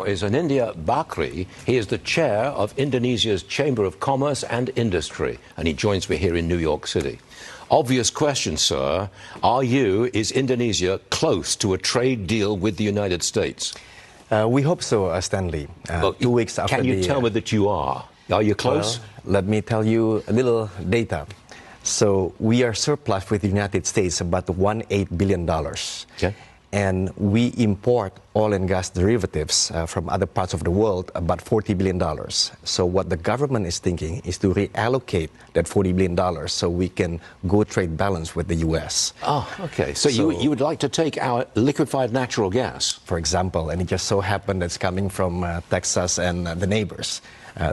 now is Anindya Bakri. He is the chair of Indonesia's Chamber of Commerce and Industry, and he joins me here in New York City. Obvious question, sir. Is Indonesia close to a trade deal with the United States? We hope so, Stanley. 2 weeks after Can you tell me that you are? Are you close? Well, let me tell you a little data. So we are surplus with the United States about $18 billion. Okay. And we import oil and gas derivatives from other parts of the world about $40 billion. So what the government is thinking is to reallocate that $40 billion so we can go trade balance with the U.S. Oh, okay. So you would like to take our liquefied natural gas? For example, and it just so happened that's coming from Texas and the neighbors.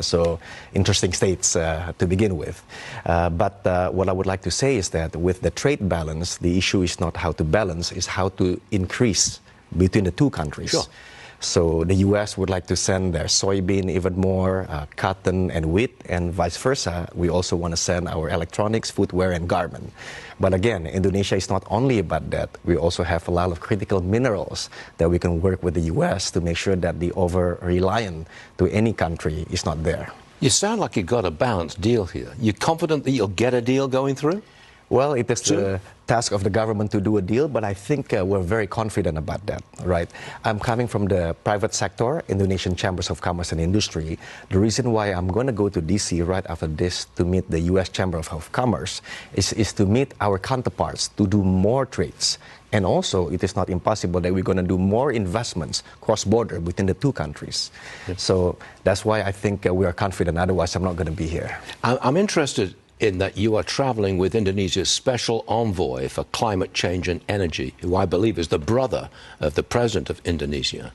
So interesting states to begin with. But what I would like to say is that with the trade balance, the issue is not how to balance, it's how to increase between the two countries. Sure. So the U.S. would like to send their soybean even more, cotton and wheat, and vice versa. We also want to send our electronics, footwear, and garment. But again, Indonesia is not only about that. We also have a lot of critical minerals that we can work with the U.S. to make sure that the over-reliance to any country is not there. You sound like you've got a balanced deal here. You confident that you'll get a deal going through? Well, it is the task of the government to do a deal, but I think we're very confident about that, right? I'm coming from the private sector, Indonesian Chambers of Commerce and Industry. The reason why I'm going to go to D.C. right after this to meet the U.S. Chamber of Commerce is to meet our counterparts to do more trades. And also, it is not impossible that we're going to do more investments cross-border within the two countries. Yes. So that's why I think we are confident. Otherwise, I'm not going to be here. I'm interested in that you are traveling with Indonesia's special envoy for climate change and energy, who I believe is the brother of the president of Indonesia.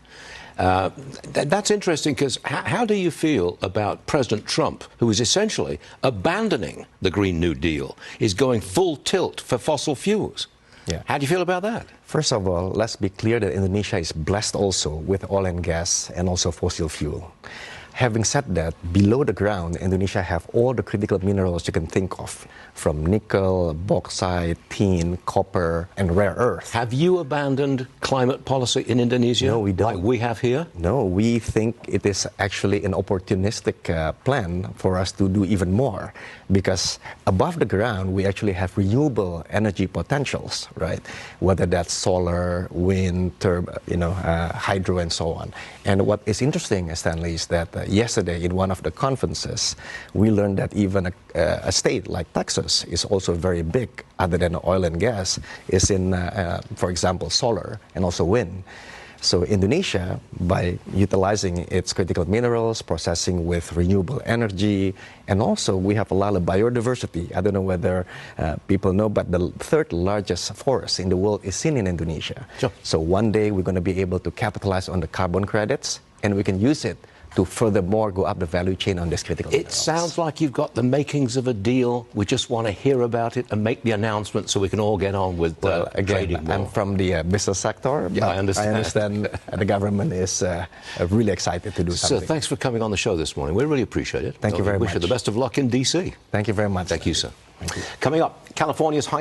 That's interesting because how do you feel about President Trump, who is essentially abandoning the Green New Deal, is going full tilt for fossil fuels? Yeah. How do you feel about that? First of all, let's be clear that Indonesia is blessed also with oil and gas and also fossil fuel. Having said that, below the ground, Indonesia have all the critical minerals you can think of, from nickel, bauxite, tin, copper, and rare earth. Have you abandoned climate policy in Indonesia? No, we don't. Like we have here? No, we think it is actually an opportunistic plan for us to do even more, because above the ground, we actually have renewable energy potentials, right? Whether that's solar, wind, hydro, and so on. And what is interesting, Stanley, is that yesterday in one of the conferences, we learned that even a state like Texas is also very big, other than oil and gas, is in, for example, solar and also wind. So Indonesia, by utilizing its critical minerals, processing with renewable energy, and also we have a lot of biodiversity. I don't know whether people know, but the third largest forest in the world is seen in Indonesia. Sure. So one day we're going to be able to capitalize on the carbon credits, and we can use it to furthermore go up the value chain on this critical minerals. It sounds like you've got the makings of a deal. We just want to hear about it and make the announcement so we can all get on with trading more. I'm from the business sector, but I understand the government is really excited to do something. So thanks for coming on the show this morning. We really appreciate it. Thank you very much. Wish you the best of luck in D.C. Thank you very much. Thank you, sir. Thank you. Coming up, California's high